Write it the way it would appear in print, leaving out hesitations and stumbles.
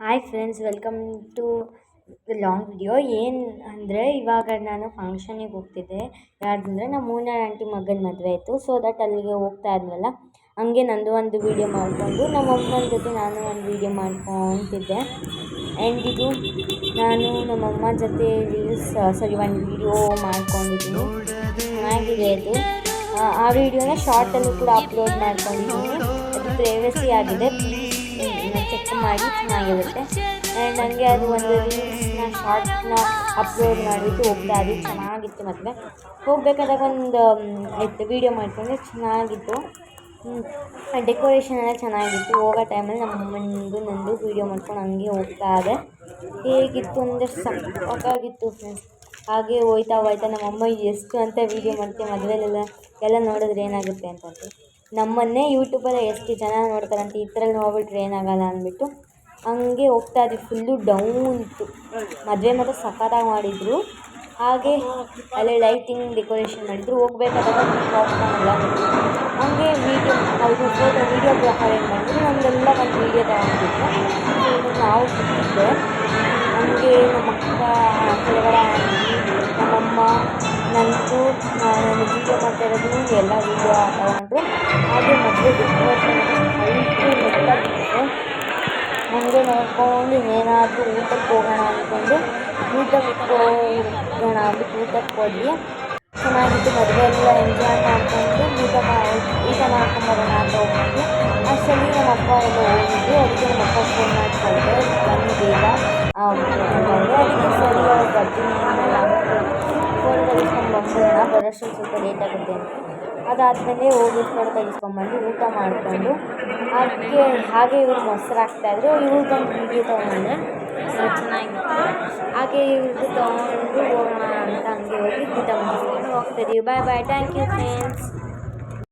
Hi friends, welcome to the long video. ಏನು ಅಂದರೆ ಇವಾಗ ನಾನು ಫಂಕ್ಷನಿಗೆ ಹೋಗ್ತಿದ್ದೆ. ಯಾರ್ದಂದರೆ ನಮ್ಮ ಮೂನಾರ್ ಆಂಟಿ ಮಗನ ಮದುವೆ ಆಯಿತು. ಸೊ ದಟ್ ಅಲ್ಲಿಗೆ ಹೋಗ್ತಾ ಇದ್ವಲ್ಲ, ಹಂಗೆ ನಂದು ಒಂದು ವೀಡಿಯೋ ಮಾಡಿಕೊಂಡು ನಮ್ಮ ಅಮ್ಮನ ಜೊತೆ ನಾನು ಒಂದು ವೀಡಿಯೋ ಮಾಡ್ಕೊತಿದ್ದೆ. ಆ್ಯಂಡ್ ಇದು ನಾನು ನಮ್ಮಮ್ಮ ಜೊತೆ ಒಂದು ವೀಡಿಯೋ ಮಾಡ್ಕೊಂಡಿದ್ದೀನಿ. ಚೆನ್ನಾಗಿದೆ ಅದು. ಆ ವಿಡಿಯೋನ ಶಾರ್ಟಲ್ಲೂ ಕೂಡ ಅಪ್ಲೋಡ್ ಮಾಡ್ಕೊಂಡಿದ್ದೀನಿ. ಅದು ಪ್ರೈವಸಿ ಆಗಿದೆ, ಚೆಕ್ ಮಾಡಿ, ಚೆನ್ನಾಗಿರುತ್ತೆ. ಆ್ಯಂಡ್ ನನಗೆ ಅದು ಒಂದು ರೀಲ್ಸ್ನ ಶಾರ್ಟ್ನ ಅಪ್ಲೋಡ್ ಮಾಡಿಬಿಟ್ಟು ಹೋಗ್ತಾ ಅದು ಚೆನ್ನಾಗಿತ್ತು. ಮತ್ತು ಹೋಗ್ಬೇಕಾದಾಗ ಒಂದು ವೀಡಿಯೋ ಮಾಡಿಕೊಂಡ್ರೆ ಚೆನ್ನಾಗಿತ್ತು. ಡೆಕೋರೇಷನ್ ಎಲ್ಲ ಚೆನ್ನಾಗಿತ್ತು. ಹೋಗೋ ಟೈಮಲ್ಲಿ ನಮ್ಮ ಅಮ್ಮನಿಂದು ನಂದು ವೀಡಿಯೋ ಮಾಡ್ಕೊಂಡು ಹಂಗೆ ಹೋಗ್ತಾ ಇದೆ. ಹೇಗಿತ್ತು ಅಂದರೆ ಸಕ್ಕತ್ತಾಗಿತ್ತು ಫ್ರೆಂಡ್ಸ್. ಹಾಗೆ ಹೋಯ್ತಾ ನಮ್ಮಮ್ಮ ಎಷ್ಟು ಅಂತ ವೀಡಿಯೋ ಮಾಡ್ತೀವಿ ಮದುವೆಲೆಲ್ಲ ಎಲ್ಲ ನೋಡಿದ್ರೆ ಏನಾಗುತ್ತೆ ಅಂತಂದು ನಮ್ಮನ್ನೇ ಯೂಟ್ಯೂಬಲ್ಲಿ ಎಷ್ಟು ಜನ ನೋಡ್ತಾರಂತೆ, ಈ ಥರ ನೋಡ್ಬಿಟ್ರೆ ಏನಾಗಲ್ಲ ಅಂದ್ಬಿಟ್ಟು ಹಂಗೆ ಹೋಗ್ತಾ ಇದ್ವಿ. ಫುಲ್ಲು ಡೌನ್ ಇತ್ತು. ಮದುವೆ ಮಾತ್ರ ಸಕ್ಕತ್ತಾಗಿ ಮಾಡಿದರು. ಹಾಗೆ ಅಲ್ಲೇ ಲೈಟಿಂಗ್ ಡೆಕೋರೇಷನ್ ಮಾಡಿದರು. ಹೋಗ್ಬೇಕಾದಾಗ ಪಾಪ್ಕಾರ್ನ್ ಹಂಗೆ ಅವರು ವೀಡಿಯೋಗ್ರಾಫರ್ ಏನು ಮಾಡಿದ್ರು, ನಮಗೆಲ್ಲ ಒಂದು ವೀಡಿಯೋ ತಗೊಂಡಿದ್ರು. ನಾವು ಕೂತಿದ್ದೆ ಹಂಗೆ ನಮ್ಮ ಅಕ್ಕ ಕೆಳಗಡೆ ನಮ್ಮಮ್ಮ ನಂದು ನಾನು ವೀಡಿಯೋ ಮಾಡ್ತಾ ಇರೋದು ಎಲ್ಲ ವೀಡಿಯೋ ತಗೊಂಡ್ರು. ಹಾಗೆ ಮದುವೆ ಡೆಕೋರೇಷನ್ ನೆಟ್ಟಾಗಿತ್ತು. ಹಂಗೆ ನೋಡ್ಕೊಂಡು ಏನಾದರೂ ಊಟಕ್ಕೆ ಹೋಗೋಣ ಅಂದ್ಕೊಂಡು ಊಟಕ್ಕೆ ಹೋದ್ವಿ. ಚೆನ್ನಾಗಿತ್ತು. ಮದುವೆ ಎಲ್ಲ ಎಂಜಾಯ್ ಮಾಡಿಕೊಂಡು ಊಟ ಮಾಡ್ಕೊಂಬರೋಣ ಅಂತ ಹೋಗ್ತಿದ್ವಿ. ಅಷ್ಟರಲ್ಲಿ ನಮ್ಮ ಅಪ್ಪ ಎಲ್ಲ ಹೋಗಿದ್ವಿ. ಅದಕ್ಕೆ ನಮ್ಮ ಅಪ್ಪ ಫೋನ್ ಮಾಡ್ಕೊಂಡೆ, ಬನ್ನಿ ಬೇಗ ಅಂತಂದರೆ ಅದಕ್ಕೆ ಸರಿ ಅವ್ರು ಬರ್ತೀನಿ ಫೋಟೋ ತೆಗೆಸ್ಕೊಂಡು ಬಂದ್ಬಿಡೋಣ, ಬರೋಷ್ಟರಲ್ಲಿ ಸ್ವಲ್ಪ ಲೇಟ್ ಆಗುತ್ತೆ ಅಂತ. ಅದಾದಮೇಲೆ ಹೋಗಿ ಫೋಟೋ ತೆಗೆಸ್ಕೊಂಡ್ಬಂದು ಊಟ ಮಾಡಿಕೊಂಡು ಹಾಗೆ ಇವ್ರು ಮೊಸರು ಹಾಕ್ತಾಯಿದ್ರು. ಇವ್ರದ್ದೊಂದು ವೀಡಿಯೋ ತೊಗೊಂಡೆ, ಚೆನ್ನಾಗಿತ್ತು. ಹಾಗೆ ಇವ್ರದ್ದು ತೊಗೊಂಡು ಹೋಗೋಣ ಅಂತ ಹಂಗೆ ಹೋಗಿ ಊಟ ಮಾಡಿಕೊಂಡು ಹೋಗ್ತಾಯಿದ್ದೀವಿ. ಬಾಯ್ ಬಾಯ್, ಥ್ಯಾಂಕ್ ಯು ಫ್ರೆಂಡ್ಸ್.